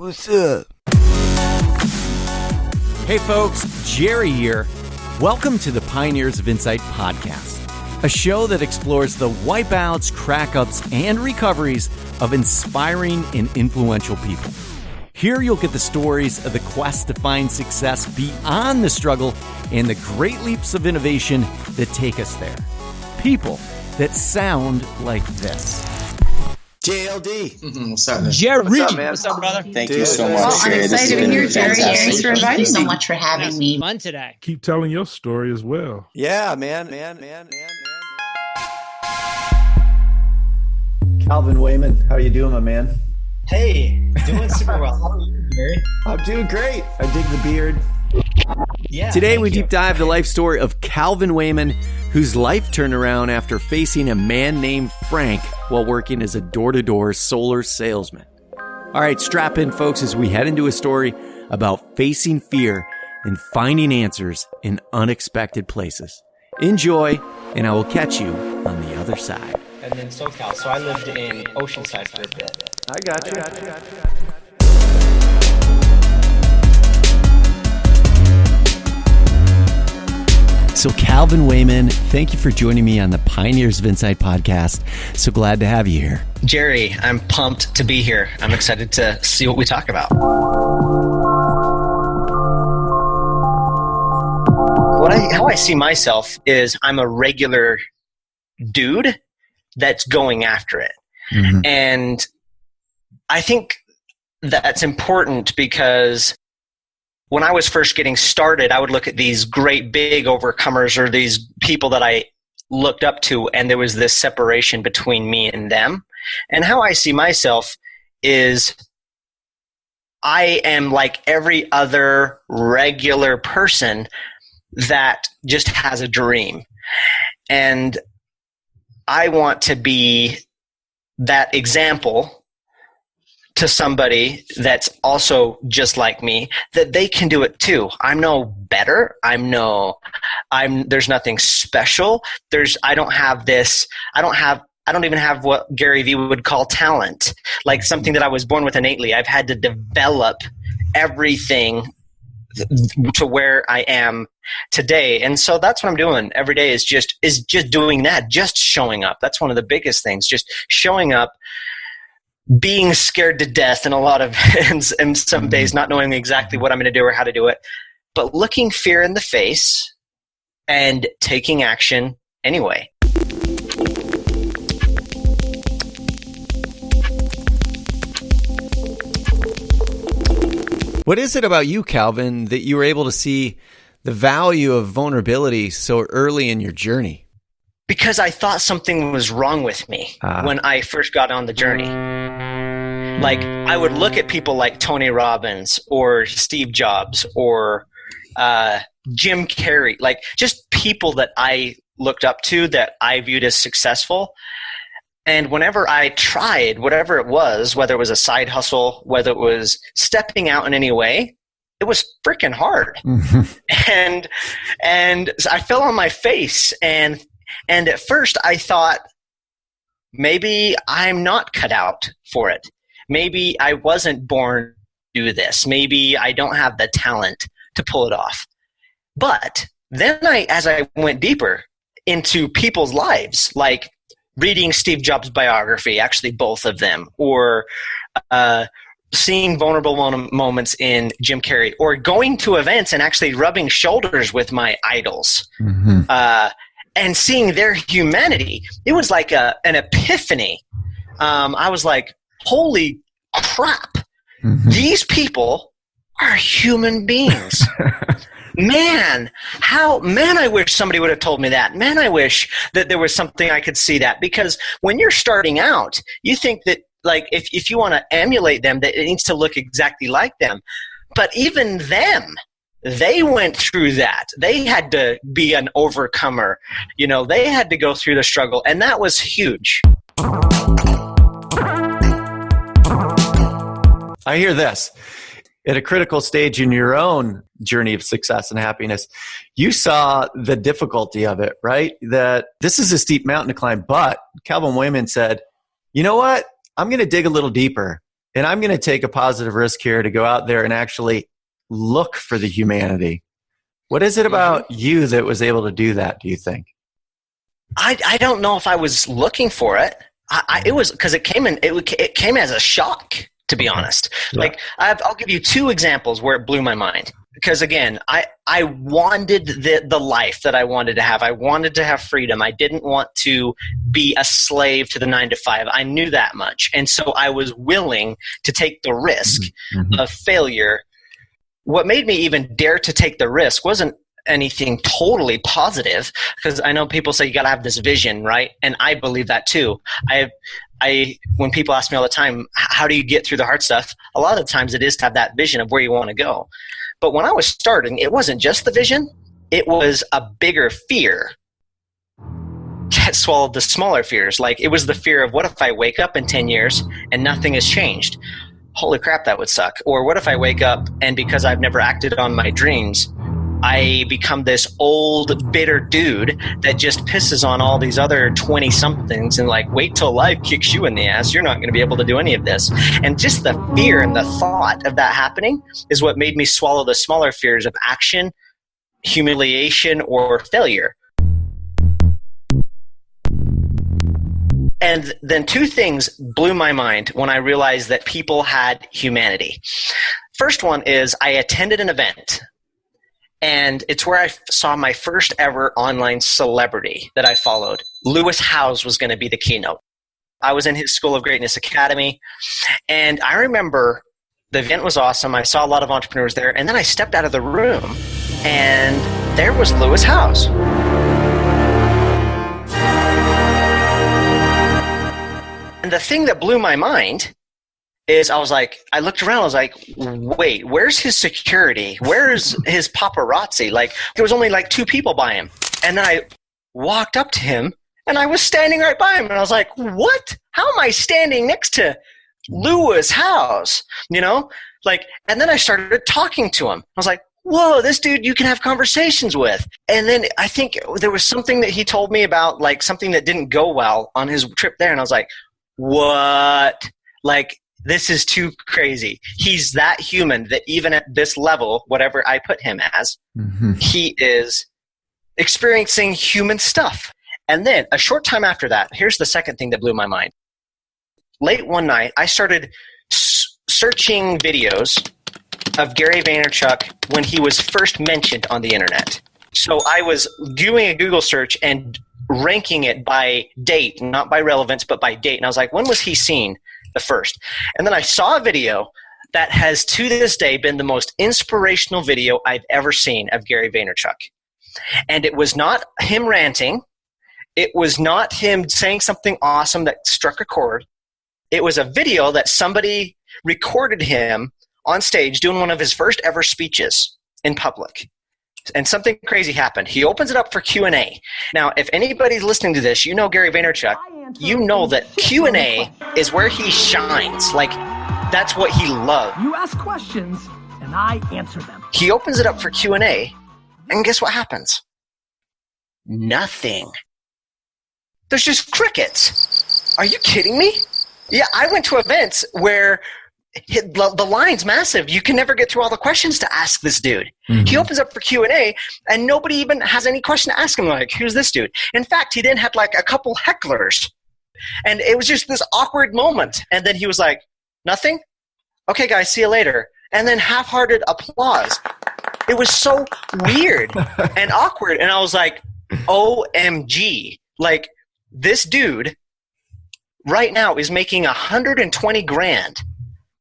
What's up? Hey folks, Jerry here. Welcome to the Pioneers of Insight podcast, a show that explores the wipeouts, crackups, and recoveries of inspiring and influential people. Here you'll get the stories of the quest to find success beyond the struggle and the great leaps of innovation that take us there. People that sound like this. JLD. What's up, man? Jerry. What's up, man? What's up, brother? Thank you so much, Well, I'm Jerry. excited to be here, Jerry. Thanks for inviting me. Thank you so much for having me. Fun today. Keep telling your story as well. Yeah, man. Calvin Wayman, how you doing, my man? Hey, doing super well. How are you, Gary? I'm doing great. I dig the beard. Yeah. Today we deep dive the life story of Calvin Wayman, whose life turned around after facing a man named Frank while working as a door-to-door solar salesman. All right, strap in, folks, as we head into a story about facing fear and finding answers in unexpected places. Enjoy, and I will catch you on the other side. And then SoCal. So I lived in Oceanside for a bit. I got you. So Calvin Wayman, thank you for joining me on the Pioneers of Insight podcast. So glad to have you here. Jerry, I'm pumped to be here. I'm excited to see what we talk about. How I see myself is I'm a regular dude that's going after it. Mm-hmm. And I think that's important because when I was first getting started, I would look at these great big overcomers or these people that I looked up to, and there was this separation between me and them. And how I see myself is I am like every other regular person that just has a dream. And I want to be that example to somebody that's also just like me, that they can do it too. I'm no better. There's nothing special. I don't even have what Gary Vee would call talent, like something that I was born with innately. I've had to develop everything to where I am today. And so that's what I'm doing every day is just doing that, just showing up. That's one of the biggest things, just showing up, being scared to death in a lot of in some days, not knowing exactly what I'm going to do or how to do it, but looking fear in the face and taking action anyway. What is it about you, Calvin, that you were able to see the value of vulnerability so early in your journey? Because I thought something was wrong with me when I first got on the journey. Like, I would look at people like Tony Robbins or Steve Jobs or Jim Carrey, like just people that I looked up to that I viewed as successful. And whenever I tried, whatever it was, whether it was a side hustle, whether it was stepping out in any way, it was freaking hard. Mm-hmm. And I fell on my face. And at first I thought, maybe I'm not cut out for it. Maybe I wasn't born to do this. Maybe I don't have the talent to pull it off. But then as I went deeper into people's lives, like reading Steve Jobs' biography, actually both of them, or seeing vulnerable moments in Jim Carrey, or going to events and actually rubbing shoulders with my idols, and seeing their humanity, it was like an epiphany. I was like, holy crap, these people are human beings. Man, I wish somebody would have told me that. Man, I wish that there was something I could see that. Because when you're starting out, you think that, like, if you want to emulate them, that it needs to look exactly like them. But even them, they went through that. They had to be an overcomer. You know, they had to go through the struggle, and that was huge. I hear this. At a critical stage in your own journey of success and happiness, you saw the difficulty of it, right? That this is a steep mountain to climb, but Calvin Wayman said, you know what? I'm going to dig a little deeper and I'm going to take a positive risk here to go out there and actually look for the humanity. What is it about you that was able to do that, do you think? I don't know if I was looking for it. It was because it came as a shock, to be honest. Yeah. Like I'll give you 2 examples where it blew my mind. Because again, I wanted the life that I wanted to have. I wanted to have freedom. I didn't want to be a slave to the 9-to-5. I knew that much. And so I was willing to take the risk of failure. What made me even dare to take the risk wasn't anything totally positive, because I know people say you got to have this vision, right? And I believe that too. When people ask me all the time, how do you get through the hard stuff? A lot of the times it is to have that vision of where you want to go. But when I was starting, it wasn't just the vision. It was a bigger fear that swallowed the smaller fears. Like it was the fear of, what if I wake up in 10 years and nothing has changed? Holy crap, that would suck. Or what if I wake up and because I've never acted on my dreams, I become this old, bitter dude that just pisses on all these other 20-somethings and like, wait till life kicks you in the ass. You're not going to be able to do any of this. And just the fear and the thought of that happening is what made me swallow the smaller fears of action, humiliation, or failure. And then 2 things blew my mind when I realized that people had humanity. First one is I attended an event. And it's where I saw my first ever online celebrity that I followed. Lewis Howes was going to be the keynote. I was in his School of Greatness Academy. And I remember the event was awesome. I saw a lot of entrepreneurs there. And then I stepped out of the room, and there was Lewis Howes. And the thing that blew my mind is I looked around, I was like, wait, where's his security? Where's his paparazzi? Like, there was only like 2 people by him. And then I walked up to him, and I was standing right by him. And I was like, what? How am I standing next to Lewis Howes? You know? Like, and then I started talking to him. I was like, whoa, this dude you can have conversations with. And then I think there was something that he told me about, like, something that didn't go well on his trip there. And I was like, what? Like, this is too crazy. He's that human that even at this level, whatever I put him as, he is experiencing human stuff. And then a short time after that, here's the second thing that blew my mind. Late one night, I started searching videos of Gary Vaynerchuk when he was first mentioned on the internet. So I was doing a Google search and ranking it by date, not by relevance, but by date. And I was like, when was he seen the first? And then I saw a video that has to this day been the most inspirational video I've ever seen of Gary Vaynerchuk. And it was not him ranting. It was not him saying something awesome that struck a chord. It was a video that somebody recorded him on stage doing one of his first ever speeches in public. And something crazy happened. He opens it up for Q&A. Now, if anybody's listening to this, you know Gary Vaynerchuk, you know that Q&A is where he shines. Like, that's what he loved. You ask questions, and I answer them. He opens it up for Q&A, and guess what happens? Nothing. There's just crickets. Are you kidding me? Yeah, I went to events where the line's massive. You can never get through all the questions to ask this dude. He opens up for Q&A, and nobody even has any question to ask him, like, who's this dude? In fact, he then had like a couple hecklers. And it was just this awkward moment. And then he was like, nothing? Okay, guys, see you later. And then half-hearted applause. It was so weird and awkward. And I was like, OMG. Like, this dude right now is making $120,000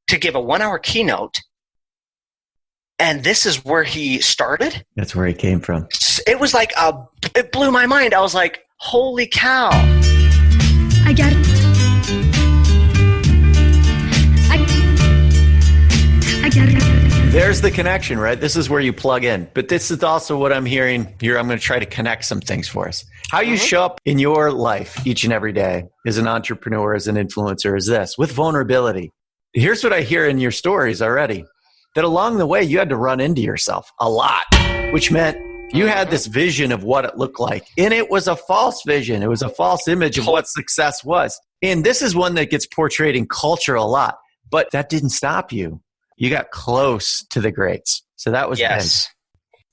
to give a 1-hour keynote, and this is where he started? That's where he came from. It was like, it blew my mind. I was like, holy cow. I get it. I get it. There's the connection, right? This is where you plug in. But this is also what I'm hearing here. I'm going to try to connect some things for us. How you show up in your life each and every day as an entrepreneur, as an influencer, is this, with vulnerability. Here's what I hear in your stories already, that along the way you had to run into yourself a lot, which meant you had this vision of what it looked like. And it was a false vision. It was a false image of what success was. And this is one that gets portrayed in culture a lot. But that didn't stop you. You got close to the greats. So that was good.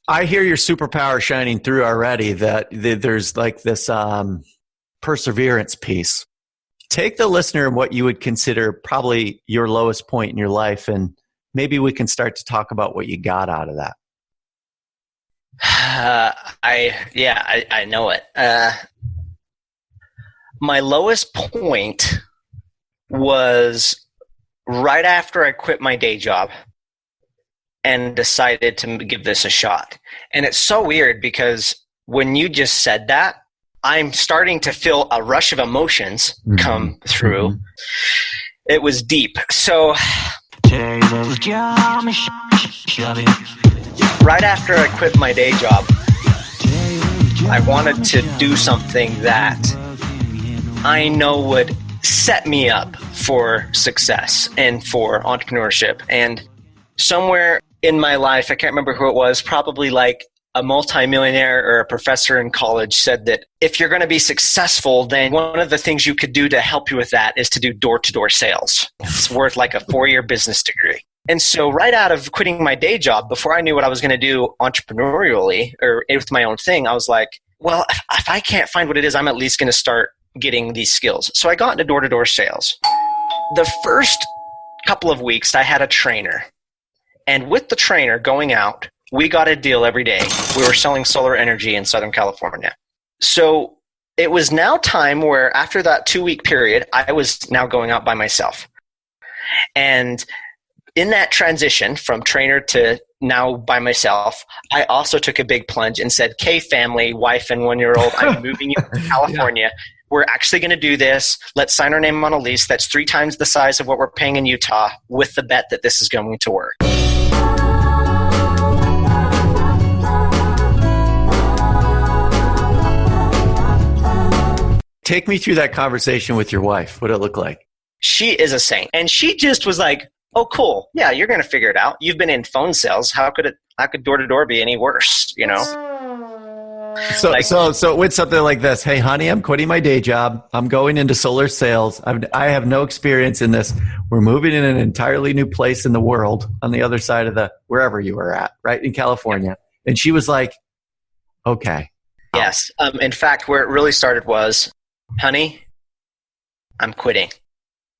I hear your superpower shining through already, that there's like this perseverance piece. Take the listener in what you would consider probably your lowest point in your life, and maybe we can start to talk about what you got out of that. I know it. My lowest point was right after I quit my day job and decided to give this a shot. And it's so weird because when you just said that, I'm starting to feel a rush of emotions come through. Mm-hmm. It was deep. So right after I quit my day job, I wanted to do something that I know would set me up for success and for entrepreneurship. And somewhere in my life, I can't remember who it was, probably like a multimillionaire or a professor in college said that if you're going to be successful, then one of the things you could do to help you with that is to do door-to-door sales. It's worth like a 4-year business degree. And so right out of quitting my day job, before I knew what I was going to do entrepreneurially or with my own thing, I was like, well, if I can't find what it is, I'm at least going to start getting these skills. So I got into door-to-door sales. The first couple of weeks, I had a trainer. And with the trainer going out, we got a deal every day. We were selling solar energy in Southern California. So it was now time where after that 2-week period, I was now going out by myself. And in that transition from trainer to now by myself, I also took a big plunge and said, "Okay, family, wife and 1-year-old, I'm moving you to California. Yeah. We're actually going to do this. Let's sign our name on a lease that's 3 times the size of what we're paying in Utah with the bet that this is going to work." Take me through that conversation with your wife. What did it look like? She is a saint. And she just was like, "Oh, cool. Yeah, you're going to figure it out. You've been in phone sales. How could door-to-door be any worse, you know?" So it went something like this. "Hey, honey, I'm quitting my day job. I'm going into solar sales. I have no experience in this. We're moving in an entirely new place in the world on the other side of wherever you were at, right, in California." And she was like, "Okay." Yes. In fact, where it really started was, "Honey, I'm quitting."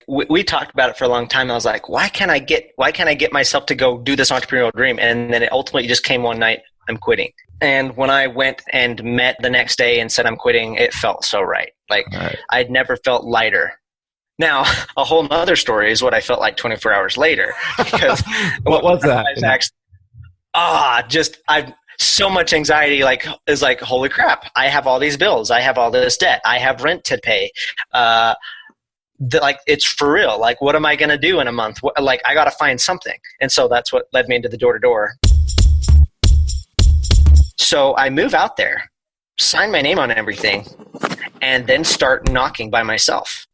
We talked about it for a long time. I was like, why can't I get myself to go do this entrepreneurial dream? And then it ultimately just came one night, "I'm quitting." And when I went and met the next day and said I'm quitting, it felt so right. Like I'd never felt lighter. Now, a whole nother story is what I felt like 24 hours later. Because what was that? I've so much anxiety, is like, holy crap, I have all these bills. I have all this debt. I have rent to pay. It's for real. Like, what am I going to do in a month? I got to find something. And so that's what led me into the door-to-door. So I move out there, sign my name on everything, and then start knocking by myself.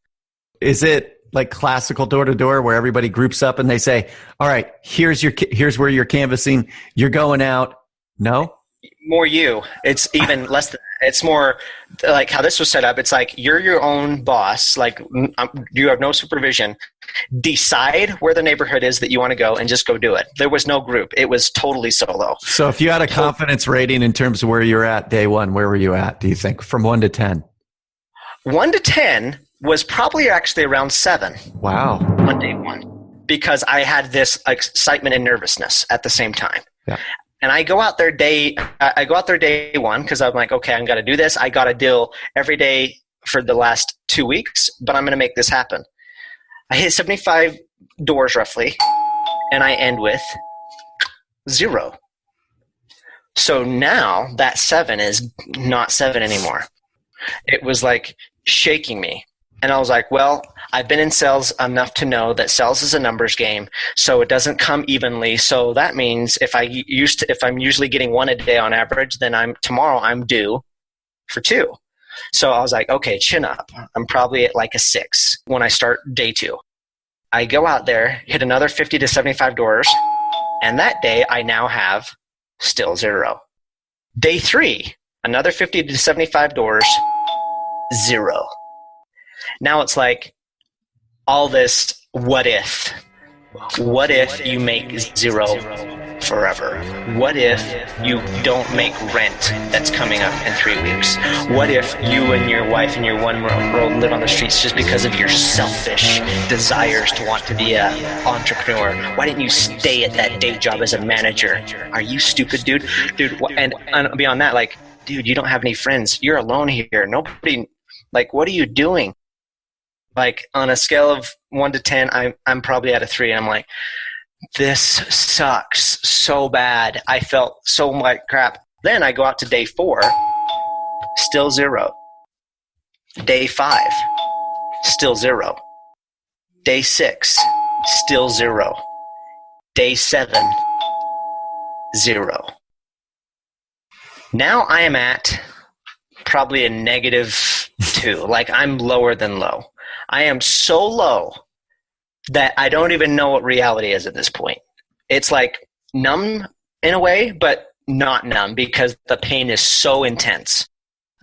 Is it like classical door-to-door where everybody groups up and they say, "All right, here's where you're canvassing. You're going out"? No? More you. It's even less than that. It's more like how this was set up. It's like you're your own boss. Like you have no supervision. Decide where the neighborhood is that you want to go and just go do it. There was no group. It was totally solo. So if you had a confidence rating in terms of where you're at day one, where were you at, do you think, from 1 to 10? 1 to 10 was probably actually around 7. Wow. On day one. Because I had this excitement and nervousness at the same time. Yeah. And I go out there day one because I'm like, okay, I'm going to do this. I got a deal every day for the last 2 weeks, but I'm going to make this happen. I hit 75 doors roughly, and I end with 0. So now that 7 is not 7 anymore. It was like shaking me. And I was like, well, I've been in sales enough to know that sales is a numbers game, so it doesn't come evenly. So that means if I'm usually getting 1 a day on average, then tomorrow I'm due for 2. So I was like, okay, chin up. I'm probably at like a 6 when I start day 2. I go out there, hit another 50 to 75 doors, and that day I now have still 0. Day 3, another 50 to 75 doors, 0. Now it's like all this what if. What if you make zero forever? What if you don't make rent that's coming up in 3 weeks? What if you and your wife and your 1-year-old live on the streets just because of your selfish desires to want to be an entrepreneur? Why didn't you stay at that day job as a manager? Are you stupid, dude? And beyond that, like, dude, you don't have any friends. You're alone here. Nobody, like, what are you doing? Like, on a scale of 1 to 10, I'm probably at a 3. And I'm like, this sucks so bad. I felt so like crap. Then I go out to day 4, still 0. Day 5, still 0. Day 6, still 0. Day 7, 0. Now I am at probably a -2. Like, I'm lower than low. I am so low that I don't even know what reality is at this point. It's like numb in a way, but not numb because the pain is so intense.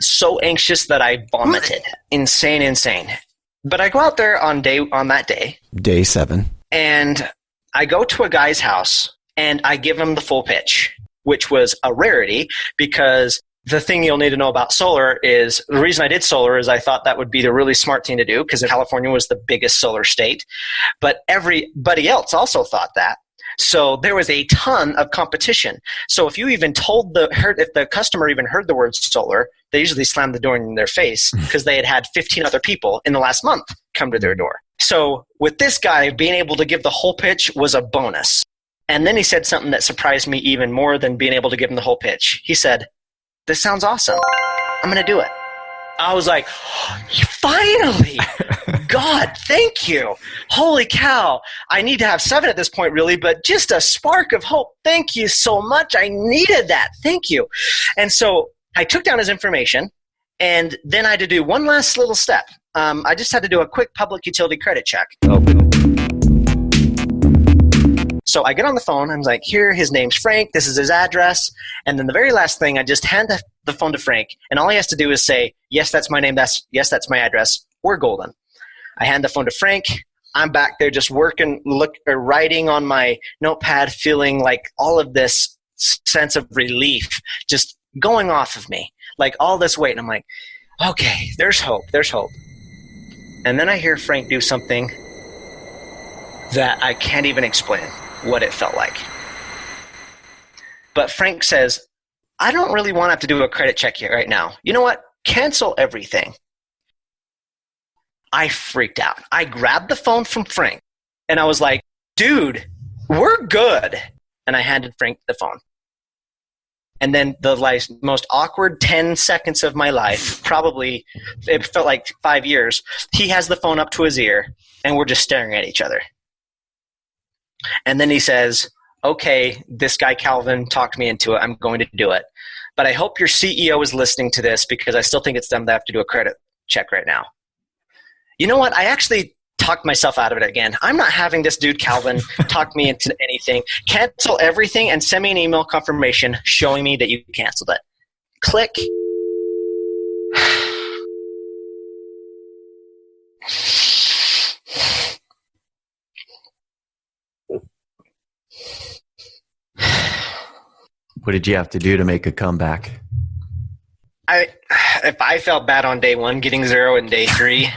So anxious that I vomited. Insane. But I go out there on that day. Day 7. And I go to a guy's house and I give him the full pitch, which was a rarity because the thing you'll need to know about solar is the reason I did solar is I thought that would be the really smart thing to do because California was the biggest solar state. But everybody else also thought that. So there was a ton of competition. So if you even if the customer even heard the word solar, they usually slammed the door in their face because they had 15 other people in the last month come to their door. So with this guy, being able to give the whole pitch was a bonus. And then he said something that surprised me even more than being able to give him the whole pitch. He said, "This sounds awesome. I'm going to do it." I was like, finally! God, thank you. Holy cow. I need to have 7 at this point, really, but just a spark of hope. Thank you so much. I needed that. Thank you. And so I took down his information, and then I had to do one last little step. I just had to do a quick public utility credit check. So I get on the phone. I'm like, here, his name's Frank. This is his address. And then the very last thing, I just hand the phone to Frank. And all he has to do is say, yes, that's my name. Yes, that's my address. We're golden. I hand the phone to Frank. I'm back there just writing on my notepad, feeling like all of this sense of relief just going off of me, like all this weight. And I'm like, okay, there's hope. There's hope. And then I hear Frank do something that I can't even explain what it felt like. But Frank says, I don't really want to have to do a credit check here right now. You know what? Cancel everything. I freaked out. I grabbed the phone from Frank and I was like, dude, we're good. And I handed Frank the phone. And then the most awkward 10 seconds of my life, probably, it felt like 5 years, he has the phone up to his ear and we're just staring at each other. And then he says, okay, this guy Calvin talked me into it. I'm going to do it. But I hope your CEO is listening to this because I still think it's them that have to do a credit check right now. You know what? I actually talked myself out of it again. I'm not having this dude Calvin talk me into anything. Cancel everything and send me an email confirmation showing me that you canceled it. Click. What did you have to do to make a comeback? If I felt bad on day 1, getting 0 in day 3,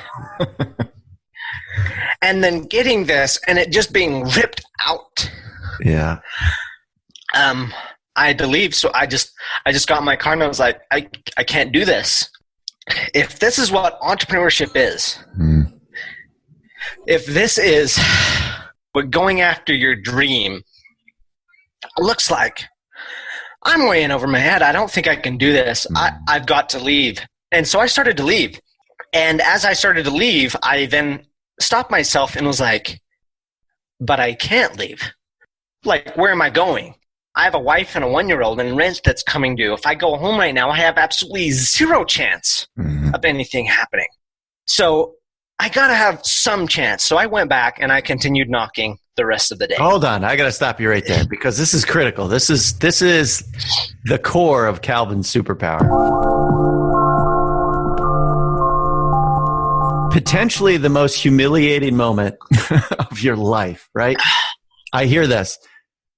and then getting this and it just being ripped out. Yeah. I had to leave, so I just got in my car and I was like, I can't do this. If this is what entrepreneurship is, if this is what going after your dream looks like, I'm way in over my head. I don't think I can do this. I've got to leave. And so I started to leave. And as I started to leave, I then stopped myself and was like, but I can't leave. Like, where am I going? I have a wife and a 1-year-old and rent that's coming due. If I go home right now, I have absolutely 0 chance of anything happening. So I got to have some chance. So I went back and I continued knocking the rest of the day. Hold on. I got to stop you right there because this is critical. This is the core of Calvin's superpower. potentially the most humiliating moment of your life, right? I hear this.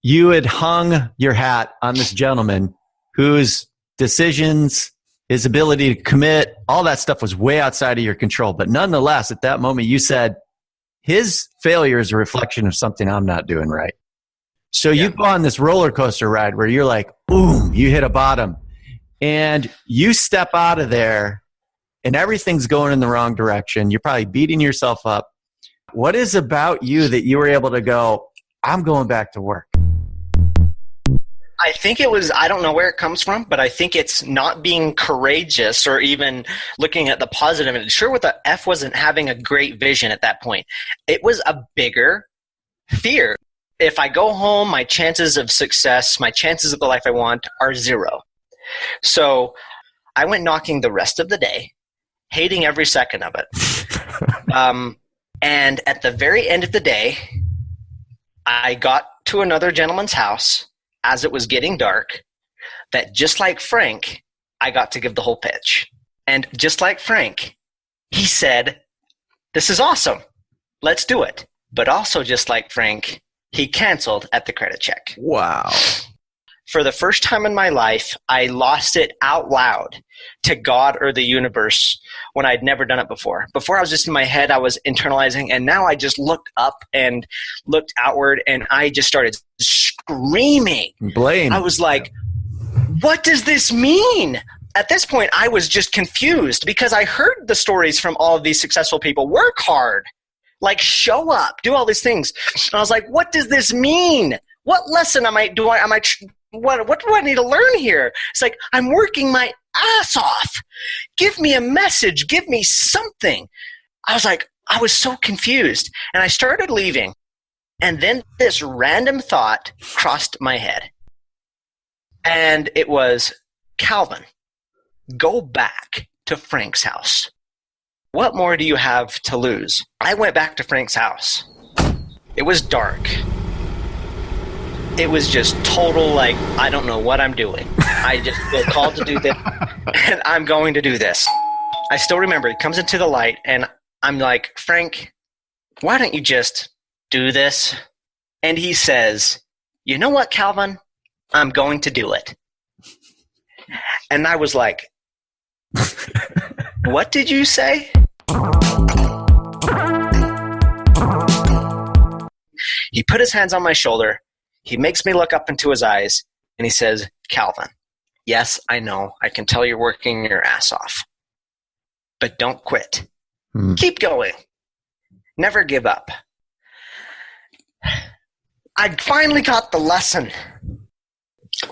You had hung your hat on this gentleman whose decisions, his ability to commit, all that stuff was way outside of your control. But nonetheless, at that moment, you said, his failure is a reflection of something I'm not doing right. So you go on this roller coaster ride where you're like, boom, you hit a bottom. And you step out of there and everything's going in the wrong direction. You're probably beating yourself up. What is about you that you were able to go, I'm going back to work? I think it was, I don't know where it comes from, but I think it's not being courageous or even looking at the positive. And sure, with the F wasn't having a great vision at that point. It was a bigger fear. If I go home, my chances of success, my chances of the life I want are zero. So I went knocking the rest of the day, hating every second of it. And at the very end of the day, I got to another gentleman's house as it was getting dark, that just like Frank, I got to give the whole pitch. And just like Frank, he said, this is awesome. Let's do it. But also just like Frank, he canceled at the credit check. Wow. For the first time in my life, I lost it out loud to God or the universe when I'd never done it before. Before I was just in my head, I was internalizing, and now I just looked up and looked outward, and I just started screaming. Blame. I was like, what does this mean? At this point, I was just confused because I heard the stories from all of these successful people. Work hard, like show up, do all these things. And I was like, what does this mean? What lesson what do I need to learn here? It's like, I'm working my ass off. Give me a message. Give me something. I was like, I was so confused. And I started leaving. And then this random thought crossed my head. And it was, Calvin, go back to Frank's house. What more do you have to lose? I went back to Frank's house. It was dark. It was just total, like, I don't know what I'm doing. I just feel called to do this, and I'm going to do this. I still remember, he comes into the light, and I'm like, Frank, why don't you just do this? And he says, you know what, Calvin? I'm going to do it. And I was like, what did you say? He put his hands on my shoulder. He makes me look up into his eyes, and he says, Calvin, yes, I know. I can tell you're working your ass off. But don't quit. Keep going. Never give up. I finally got the lesson.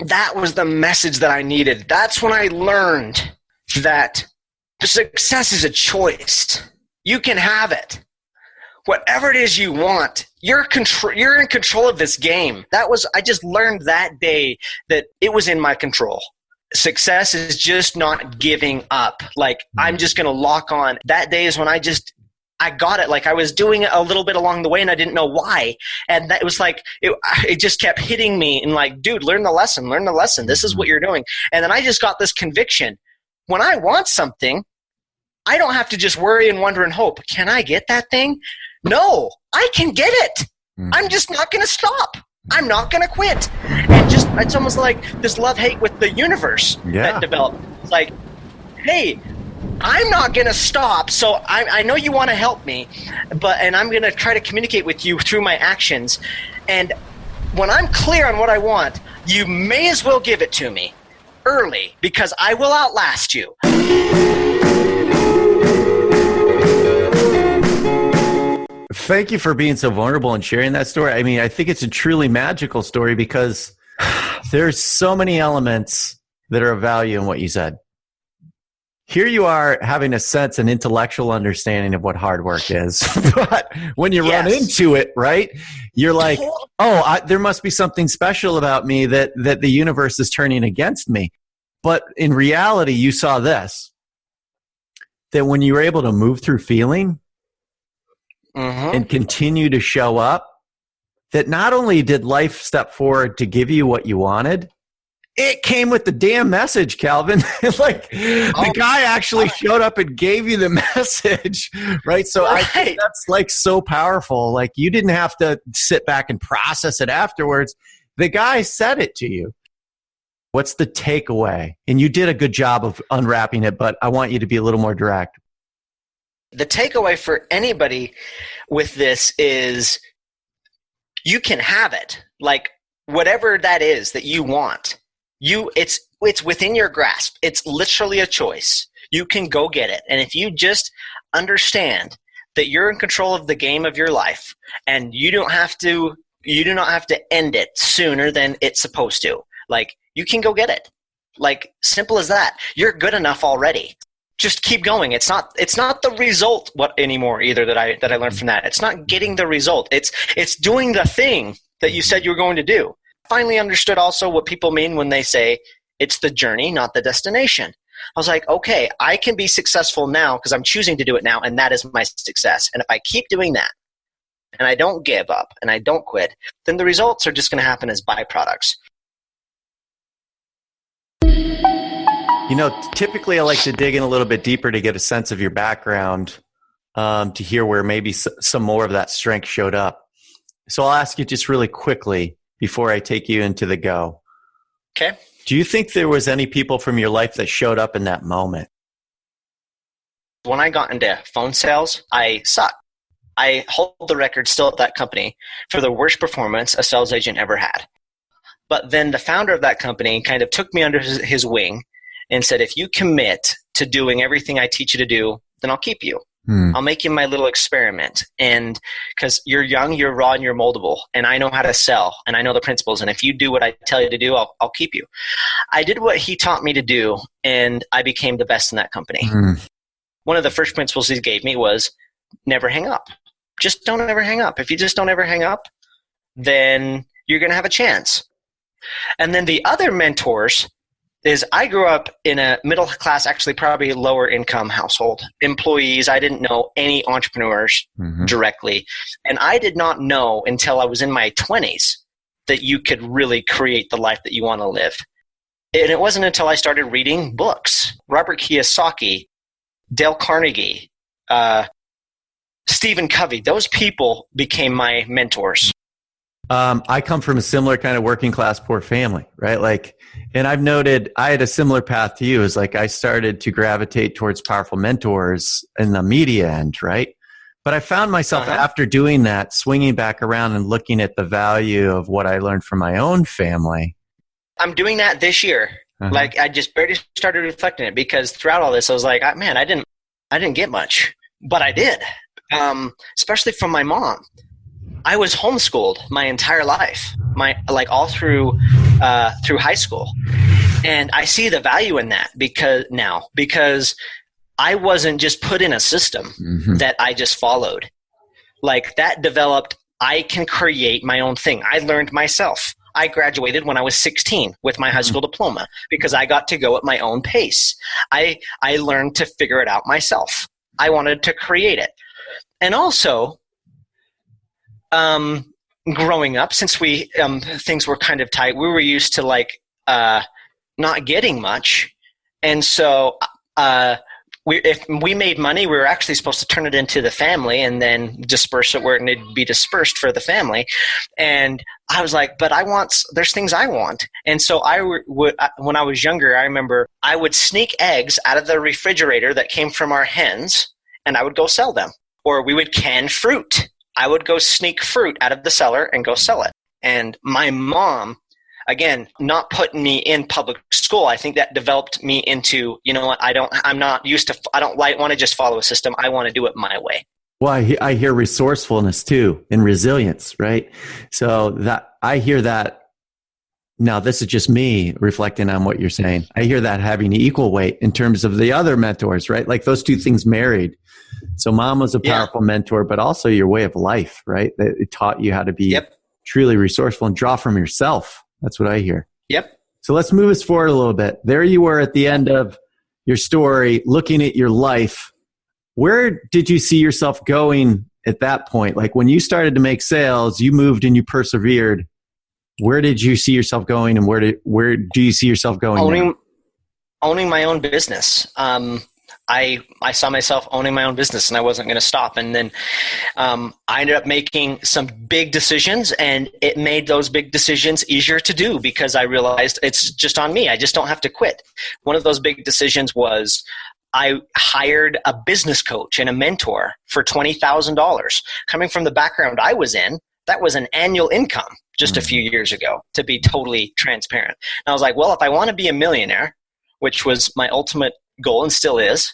That was the message that I needed. That's when I learned that success is a choice. You can have it. Whatever it is you want, you're in control of this game. I just learned that day that it was in my control. Success is just not giving up. Like, I'm just going to lock on. That day is when I got it. Like, I was doing it a little bit along the way and I didn't know why. And that was like, it just kept hitting me and like, dude, learn the lesson. This is what you're doing. And then I just got this conviction. When I want something, I don't have to just worry and wonder and hope. Can I get that thing? No, I can get it. I'm just not going to stop. I'm not going to quit. And just, it's almost like this love-hate with the universe that developed. It's like, hey, I'm not going to stop. So I know you want to help me, and I'm going to try to communicate with you through my actions. And when I'm clear on what I want, you may as well give it to me early because I will outlast you. Thank you for being so vulnerable and sharing that story. I mean, I think it's a truly magical story because there's so many elements that are of value in what you said. Here you are having a sense and intellectual understanding of what hard work is. But when you run into it, right, you're like, there must be something special about me that the universe is turning against me. But in reality, you saw this, that when you were able to move through feeling and continue to show up, that not only did life step forward to give you what you wanted, It came with the damn message, Calvin. The guy actually showed up and gave you the message, right? So I think that's like so powerful. Like you didn't have to sit back and process it afterwards. The guy said it to you. What's the takeaway? And you did a good job of unwrapping it, but I want you to be a little more direct. The takeaway for anybody with this is you can have it. Like whatever that is that you want, it's within your grasp. It's literally a choice. You can go get it. And if you just understand that you're in control of the game of your life and you do not have to end it sooner than it's supposed to. Like you can go get it. Like simple as that. You're good enough already. Just keep going. It's not the result anymore either that I learned from that. It's not getting the result. It's doing the thing that you said you were going to do. Finally understood also what people mean when they say it's the journey, not the destination. I was like, okay, I can be successful now because I'm choosing to do it now, and that is my success. And if I keep doing that, and I don't give up, and I don't quit, then the results are just going to happen as byproducts. You know, typically I like to dig in a little bit deeper to get a sense of your background, to hear where maybe some more of that strength showed up. So I'll ask you just really quickly before I take you into the go. Okay. Do you think there was any people from your life that showed up in that moment? When I got into phone sales, I sucked. I hold the record still at that company for the worst performance a sales agent ever had. But then the founder of that company kind of took me under his wing and said, if you commit to doing everything I teach you to do, then I'll keep you. I'll make you my little experiment. And because you're young, you're raw, and you're moldable. And I know how to sell, and I know the principles. And if you do what I tell you to do, I'll keep you. I did what he taught me to do, and I became the best in that company. One of the first principles he gave me was never hang up. Just don't ever hang up. If you just don't ever hang up, then you're going to have a chance. And then the other mentors is I grew up in a middle class, actually probably lower income household. Employees, I didn't know any entrepreneurs directly. And I did not know until I was in my 20s that you could really create the life that you want to live. And it wasn't until I started reading books. Robert Kiyosaki, Dale Carnegie, Stephen Covey, those people became my mentors. I come from a similar kind of working class poor family, right? And I've noted I had a similar path to you. Is like I started to gravitate towards powerful mentors in the media end, right? But I found myself after doing that, swinging back around and looking at the value of what I learned from my own family. I'm doing that this year. Like I just barely started reflecting it because throughout all this, I was like, man, I didn't get much, but I did. Especially from my mom. I was homeschooled my entire life, all through high school, and I see the value in that because I wasn't just put in a system that I just followed. Like that developed. I can create my own thing. I learned myself. I graduated when I was 16 with my high school diploma because I got to go at my own pace. I learned to figure it out myself. I wanted to create it, and also. Growing up, since we things were kind of tight, we were used to not getting much, and so if we made money, we were actually supposed to turn it into the family and then disperse it where it needed to be dispersed for the family. And I was like, but there's things I want, and so when I was younger, I remember I would sneak eggs out of the refrigerator that came from our hens, and I would go sell them, or we would can fruit. I would go sneak fruit out of the cellar and go sell it. And my mom, again, not putting me in public school, I think that developed me into, you know what, I don't want to just follow a system. I want to do it my way. Well, I hear resourcefulness too and resilience, right? So that I hear that. Now, this is just me reflecting on what you're saying. I hear that having equal weight in terms of the other mentors, right? Like those two things married. So mom was a powerful mentor, but also your way of life, right? It taught you how to be truly resourceful and draw from yourself. That's what I hear. Yep. So let's move us forward a little bit. There you were at the end of your story, looking at your life. Where did you see yourself going at that point? Like when you started to make sales, you moved and you persevered. Where did you see yourself going, and where do you see yourself going now? Owning my own business. I saw myself owning my own business, and I wasn't going to stop. And then I ended up making some big decisions, and it made those big decisions easier to do because I realized it's just on me. I just don't have to quit. One of those big decisions was I hired a business coach and a mentor for $20,000. Coming from the background I was in, that was an annual income just a few years ago, to be totally transparent. And I was like, well, if I want to be a millionaire, which was my ultimate goal and still is,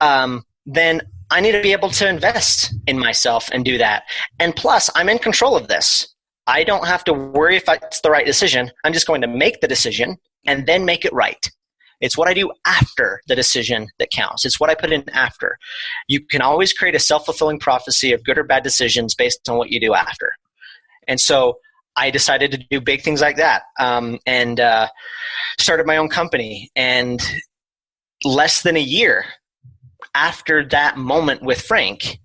then I need to be able to invest in myself and do that. And plus, I'm in control of this. I don't have to worry if it's the right decision. I'm just going to make the decision and then make it right. It's what I do after the decision that counts. It's what I put in after. You can always create a self-fulfilling prophecy of good or bad decisions based on what you do after. And so I decided to do big things like that, and started my own company. And less than a year after that moment with Frank,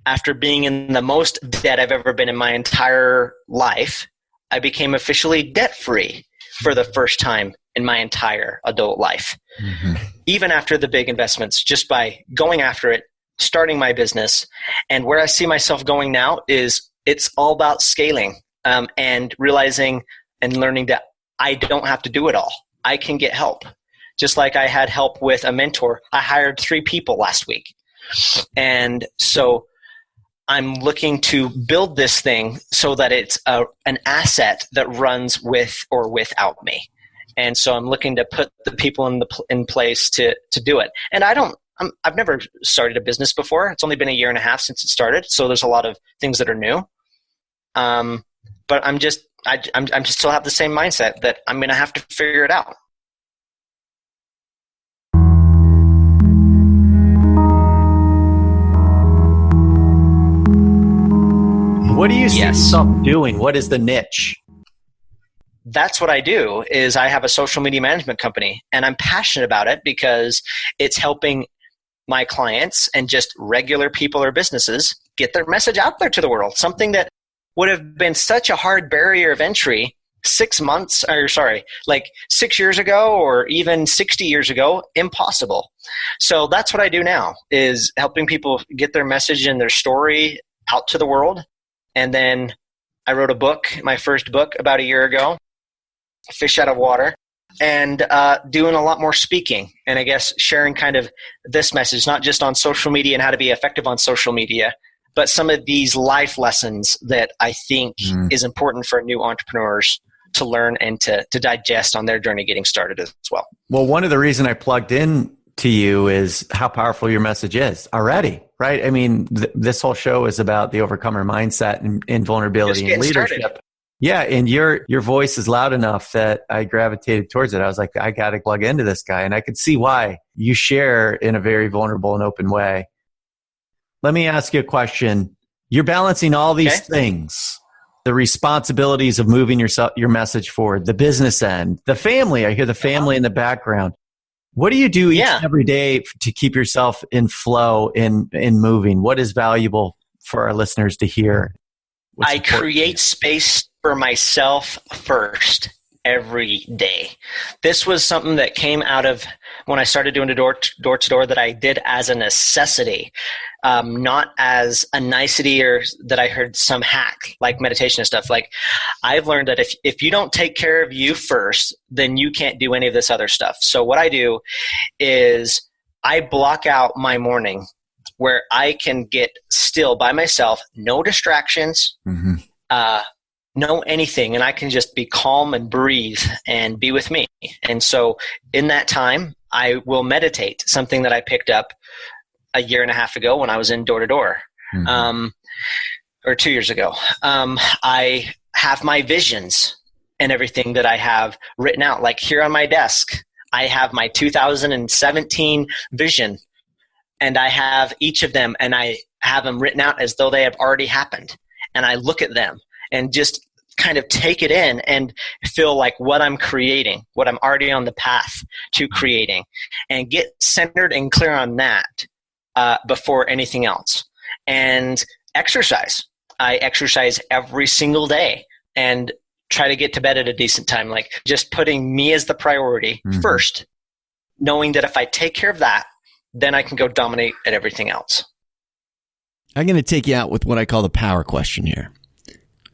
after being in the most debt I've ever been in my entire life, I became officially debt-free for the first time in my entire adult life. Mm-hmm. Even after the big investments, just by going after it, starting my business. And where I see myself going now is it's all about scaling, and realizing and learning that I don't have to do it all. I can get help. Just like I had help with a mentor, I hired 3 people last week. And so I'm looking to build this thing so that it's an asset that runs with or without me. And so I'm looking to put the people in place to do it. And I've never started a business before. It's only been a year and a half since it started. So there's a lot of things that are new. But I'm just still have the same mindset that I'm going to have to figure it out. What do you see yourself doing? What is the niche? That's what I do. Is I have a social media management company, and I'm passionate about it because it's helping my clients and just regular people or businesses get their message out there to the world. Something that would have been such a hard barrier of entry 6 years ago, or even 60 years ago, impossible. So that's what I do now, is helping people get their message and their story out to the world. And then I wrote a book, my first book, about a year ago, Fish Out of Water, and doing a lot more speaking, and I guess sharing kind of this message, not just on social media and how to be effective on social media, but some of these life lessons that I think is important for new entrepreneurs to learn and to digest on their journey getting started as well. Well, one of the reasons I plugged in to you is how powerful your message is already, right? I mean, this whole show is about the overcomer mindset and vulnerability and leadership. Started. Yeah, and your voice is loud enough that I gravitated towards it. I was like, I got to plug into this guy, and I could see why. You share in a very vulnerable and open way. Let me ask you a question. You're balancing all these things, the responsibilities of moving your message forward, the business end, the family. I hear the family in the background. What do you do each and every day to keep yourself in flow, in moving? What is valuable for our listeners to hear? I create space for myself first every day. This was something that came out of when I started doing the door-to-door that I did as a necessity, not as a nicety or that I heard some hack like meditation and stuff. Like, I've learned that if you don't take care of you first, then you can't do any of this other stuff. So what I do is I block out my morning where I can get still by myself, no distractions, no anything, and I can just be calm and breathe and be with me. And so in that time, I will meditate, something that I picked up a year and a half ago when I was in door-to-door, or 2 years ago. I have my visions and everything that I have written out. Like here on my desk, I have my 2017 vision, and I have each of them, and I have them written out as though they have already happened. And I look at them and just kind of take it in and feel like what I'm creating, what I'm already on the path to creating, and get centered and clear on that before anything else. And exercise. I exercise every single day. And try to get to bed at a decent time. Like just putting me as the priority first, knowing that if I take care of that, then I can go dominate at everything else. I'm going to take you out with what I call the power question here.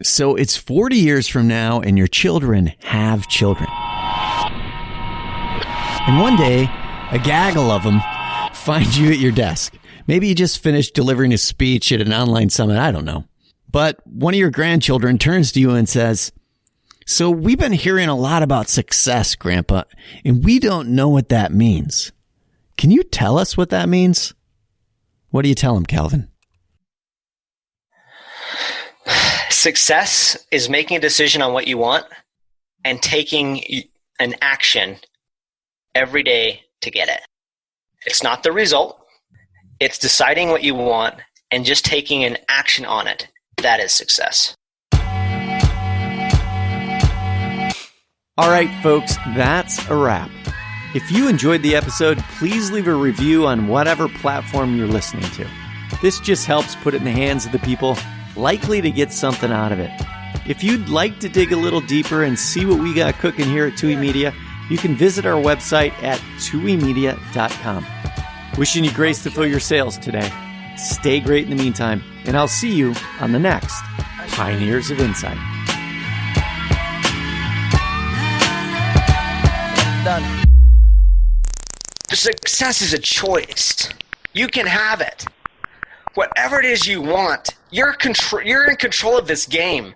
So it's 40 years from now and your children have children. And one day, a gaggle of them find you at your desk. Maybe you just finished delivering a speech at an online summit. I don't know. But one of your grandchildren turns to you and says, "So we've been hearing a lot about success, Grandpa, and we don't know what that means. Can you tell us what that means?" What do you tell him, Calvin? Success is making a decision on what you want and taking an action every day to get it. It's not the result. It's deciding what you want and just taking an action on it. That is success. All right, folks, that's a wrap. If you enjoyed the episode, please leave a review on whatever platform you're listening to. This just helps put it in the hands of the people likely to get something out of it. If you'd like to dig a little deeper and see what we got cooking here at TOOWi Media, you can visit our website at TOOWimedia.com. Wishing you grace to fill your sales today. Stay great in the meantime, and I'll see you on the next Pioneers of Insight. Done. Success is a choice. You can have it. Whatever it is you want, you're in control of this game.